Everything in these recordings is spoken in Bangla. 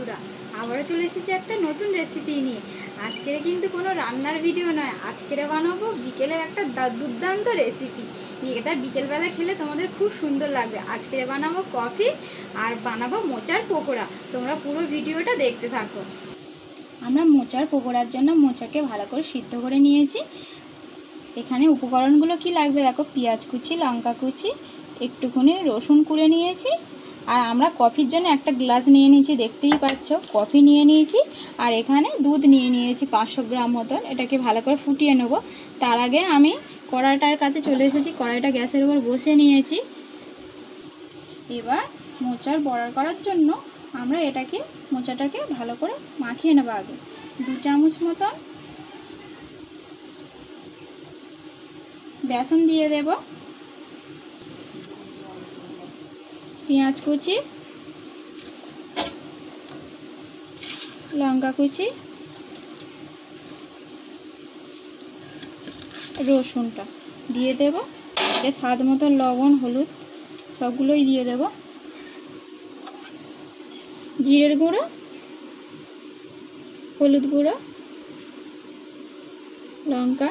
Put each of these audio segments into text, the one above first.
বন্ধুরা, আবারও চলে এসেছি একটা নতুন রেসিপি নিয়ে। আজকের কিন্তু কোনো রান্নার ভিডিও নয়, আজকের বানাবো বিকেলের একটা দুর্দান্ত রেসিপি। এটা বিকেলবেলা খেলে তোমাদের খুব সুন্দর লাগবে। আজকের বানাবো কফি আর বানাবো মোচার পকোড়া। তোমরা পুরো ভিডিওটা দেখতে থাকো। আমরা মোচার পকোড়ার জন্য মোচাকে ভালো করে সিদ্ধ করে নিয়েছি। এখানে উপকরণগুলো কি লাগবে দেখো, পেঁয়াজ কুচি, লঙ্কা কুচি, একটুখানি রসুন কুড়ে নিয়েছি। আর আমরা কফির জন্য একটা গ্লাস নিয়ে নিয়েছি, দেখতেই পাচ্ছ কফি নিয়ে নিয়েছি। আর এখানে দুধ নিয়ে নিয়েছি 500 গ্রাম মতন। এটাকে ভালো করে ফুটিয়ে নেব। তার আগে আমি কড়াইটার কাছে চলে এসেছি, কড়াইটা গ্যাসের উপর বসিয়ে নিয়েছি। এবার মোচার বড়া করার জন্য আমরা মোচাটাকে ভালো করে মাখিয়ে নেব। আগে 2 চামচ মতন বেসন দিয়ে দেব, পেঁয়াজ কুচি, লঙ্কা কুচি, রসুনটা দিয়ে দেব। এটা স্বাদ মতো লবণ, হলুদ সবগুলোই দিয়ে দেব। জিরের গুঁড়ো, হলুদ গুঁড়ো, লঙ্কা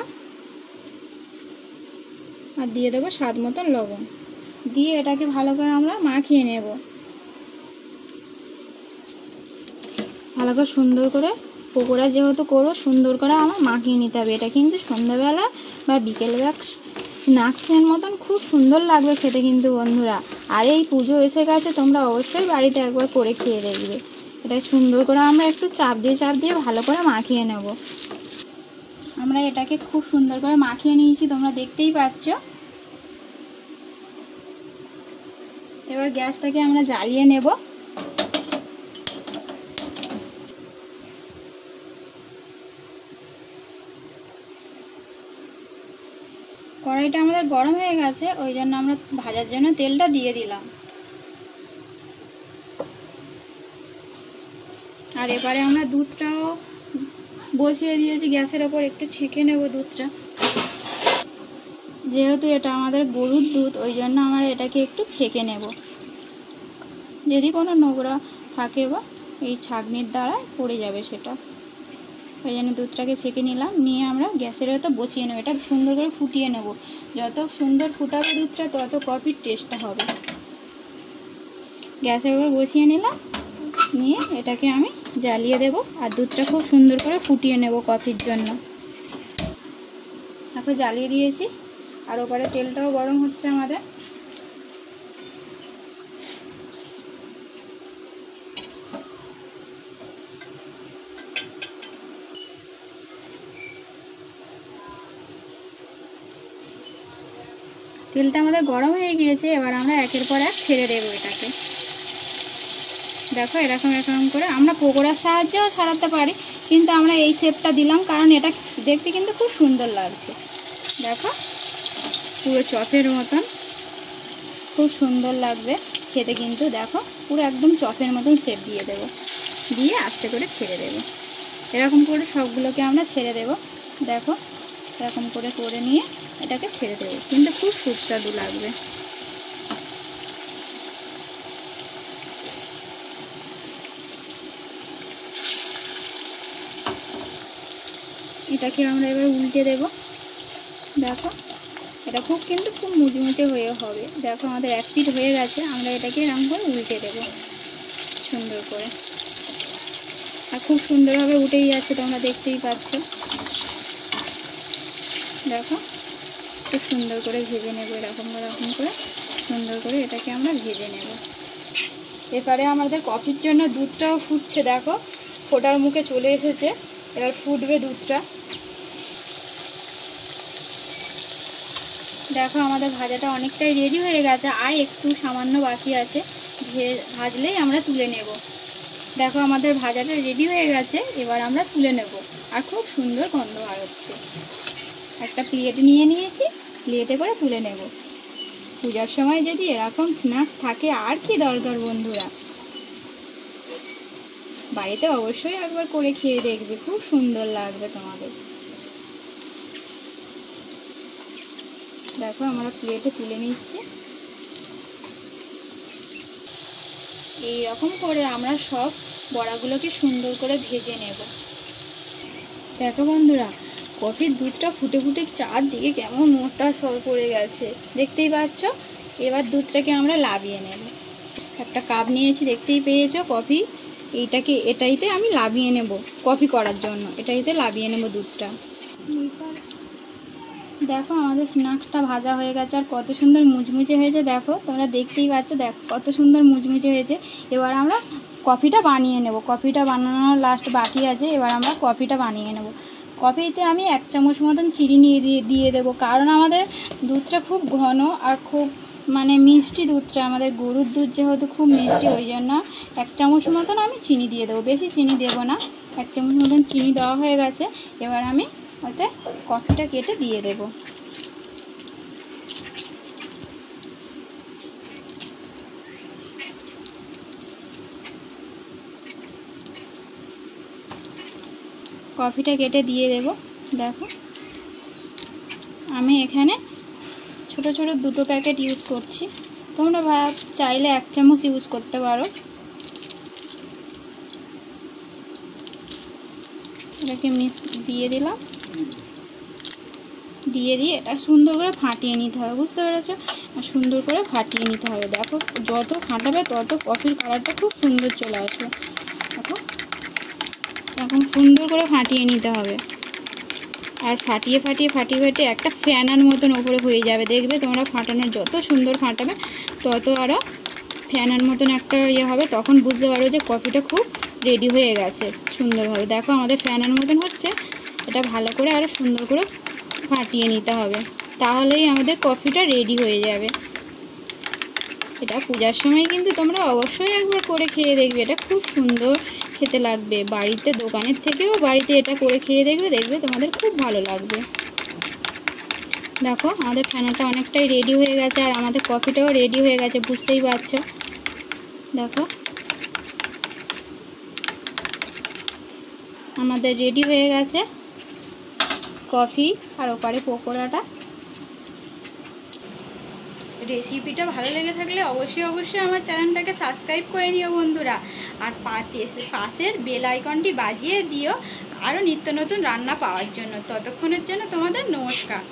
আর দিয়ে দেবো স্বাদ মতন লবণ। দিয়ে এটাকে ভালো করে আমরা মাখিয়ে নেব। ভালো করে সুন্দর করে পকোড়া যেহেতু করবো, সুন্দর করে আমার মাখিয়ে নিতে হবে। এটা কিন্তু সন্ধ্যাবেলা বা বিকেলবেলা স্ন্যাক্সের মতন খুব সুন্দর লাগবে খেতে কিন্তু বন্ধুরা। আর এই পুজো এসে গেছে, তোমরা অবশ্যই বাড়িতে একবার করে খেয়ে দেখবে। এটা সুন্দর করে আমরা একটু চাপ দিয়ে ভালো করে মাখিয়ে নেব। আমরা এটাকে খুব সুন্দর করে মাখিয়ে নিয়েছি, তোমরা দেখতেই পাচ্ছ। এবার গ্যাসটাকে আমরা জ্বালিয়ে নেব। কড়াইটা আমাদের গরম হয়ে গেছে, ওই জন্য আমরা ভাজার জন্য তেলটা দিয়ে দিলাম। আর এবারে আমরা দুধটাও বসিয়ে দিয়েছি গ্যাসের ওপর, একটু ছেঁকে নেব দুধটা। যেহেতু এটা আমাদের গরুর দুধ, ওই জন্য আমরা এটাকে একটু ছেঁকে নেব। যদি কোনো নোংরা থাকে বা এই ছাঁকনির দ্বারা পড়ে যাবে সেটা, ওই জন্য দুধটাকে ছেঁকে নিলাম। নিয়ে আমরা গ্যাসের ওপর বসিয়ে নেব। এটা সুন্দর করে ফুটিয়ে নেব। যত সুন্দর ফুটাবে দুধটা, তত কফির টেস্টটা হবে। গ্যাসের ওপর বসিয়ে নিলাম, নিয়ে এটাকে আমি জ্বালিয়ে দেব। আর দুধটা খুব সুন্দর করে ফুটিয়ে নেব কফির জন্য। তারপর জ্বালিয়ে দিয়েছি। আর ওপরে তেলটাও গরম হচ্ছে আমাদের। তেলটা আমাদের গরম হয়ে গিয়েছে। এবার আমরা একের পর এক ছেড়ে দেবো এটাকে। দেখো এরকম করে আমরা পকোড়ার সাহায্যেও ছাড়াতে পারি, কিন্তু আমরা এই শেপটা দিলাম কারণ এটা দেখতে কিন্তু খুব সুন্দর লাগছে। দেখো পুরো চপের মতন খুব সুন্দর লাগবে খেতে কিন্তু। দেখো পুরো একদম চপের মতন শেপ দিয়ে দেব, দিয়ে আস্তে করে ছেড়ে দেব। এরকম করে সবগুলোকে আমরা ছেড়ে দেব। দেখো এরকম করে নিয়ে এটাকে ছেড়ে দেবো, কিন্তু খুব সুস্বাদু লাগবে। এটাকে আমরা এবার উল্টে দেব। দেখো এটা খুব মুচমুচে হয়ে হবে। দেখো আমাদের এক পিঠ হয়ে গেছে, আমরা এটাকে এরকম করে উল্টে দেব সুন্দর করে। আর খুব সুন্দরভাবে উঠেই যাচ্ছে, তোমরা দেখতেই পাচ্ছ। দেখো খুব সুন্দর করে ভেজে নেব। এরকম করে সুন্দর করে এটাকে আমরা ভেজে নেব। এবারে আমাদের কফির জন্য দুধটাও ফুটছে। দেখো ফোটার মুখে চলে এসেছে, এবার ফুটবে দুধটা। দেখো আমাদের ভাজাটা অনেকটাই রেডি হয়ে গেছে, আর একটু সামান্য বাকি আছে। ভাজলেই আমরা তুলে নেব। দেখো আমাদের ভাজাটা রেডি হয়ে গেছে, এবার আমরা তুলে নেব। আর খুব সুন্দর গন্ধ বার হচ্ছে। একটা প্লেট নিয়ে নিয়েছি, প্লেটে করে তুলে নেব। পূজার সময় যদি এরকম স্ন্যাক্স থাকে আর কি দরকার বন্ধুরা। বাড়িতে অবশ্যই একবার করে খেয়ে দেখবে, খুব সুন্দর লাগবে তোমাদের। দেখো আমরা প্লেটে তুলে নিচ্ছি। এই রকম করে আমরা সব বড়াগুলোকে সুন্দর করে ভেজে নেব। দেখো বন্ধুরা, কফির দুধটা ফুটে ফুটে চারদিকে কেমন মোটা সর পড়ে গেছে, দেখতেই পাচ্ছ। এবার দুধটাকে আমরা লাবিয়ে নেব। একটা কাপ নিয়েছি, দেখতেই পেয়েছো কফি। এটাইতে আমি লাবিয়ে নেব কফি করার জন্য, এটাইতে লাবিয়ে নেব দুধটা। দেখো আমাদের স্ন্যাক্সটা ভাজা হয়ে গেছে আর কত সুন্দর মুচমুচে হয়েছে। দেখো তোমরা দেখতেই পাচ্ছ, দেখো কত সুন্দর মুচমুচে হয়েছে। এবার আমরা কফিটা বানিয়ে নেব। কফিটা বানানোর লাস্ট বাকি আছে, এবার আমরা কফিটা বানিয়ে নেব। কফিতে আমি 1 চামচ মতন চিনি দিয়ে দেবো, কারণ আমাদের দুধটা খুব ঘন আর খুব মিষ্টি দুধটা, আমাদের গরুর দুধ যেহেতু খুব মিষ্টি, ওই জন্য 1 চামচ মতন আমি চিনি দিয়ে দেবো, বেশি চিনি দেবো না। 1 চামচ মতন চিনি দেওয়া হয়ে গেছে। এবার আমি ওতে কফিটা কেটে দিয়ে দেব। কফিটা কেটে দিয়ে দেব। দেখো আমি এখানে ছোট ছোট 2টো প্যাকেট ইউজ করছি, তোমরা চাইলে 1 চামচ ইউজ করতে পারো। এটাকে দিয়ে দিলাম, দিয়ে এটা সুন্দর করে ফাটিয়ে নিতে হবে, বুঝতে পেরেছো? আর সুন্দর করে ফাটিয়ে নিতে হবে। দেখো যত ফাটাবে তত কফির কালারটা খুব সুন্দর চলে আসবে। দেখো এখন সুন্দর করে ফাটিয়ে নিতে হবে। আর ফাটিয়ে একটা ফ্যানার মতন ওপরে হয়ে যাবে, দেখবে তোমরা ফাটানোর যত সুন্দর ফাটাবে তত আরও ফ্যানার মতন একটা হবে, তখন বুঝতে পারবে যে কফিটা খুব রেডি হয়ে গেছে সুন্দরভাবে। দেখো আমাদের ফ্যানার মতন হচ্ছে, এটা ভালো করে আরও সুন্দর করে ফাটিয়ে নিতে হবে, তাহলেই আমাদের কফিটা রেডি হয়ে যাবে। এটা পূজার সময় কিন্তু তোমরা অবশ্যই একবার করে খেয়ে দেখবে, এটা খুব সুন্দর খেতে লাগবে। বাড়িতে দোকানের থেকেও বাড়িতে এটা করে খেয়ে দেখবে তোমাদের খুব ভালো লাগবে। দেখো আমাদের ফ্যানাটা অনেকটাই রেডি হয়ে গেছে আর আমাদের কফিটাও রেডি হয়ে গেছে, বুঝতেই পারছো। দেখো আমাদের রেডি হয়ে গেছে কফি আর ওপারে পকোড়াটা। রেসিপিটা ভালো লেগে থাকলে অবশ্যই আমার চ্যানেলটাকে সাবস্ক্রাইব করে নিও বন্ধুরা, আর পাশের বেল আইকনটি বাজিয়ে দিও আরও নিত্য নতুন রান্না পাওয়ার জন্য। ততক্ষণের জন্য তোমাদের নমস্কার।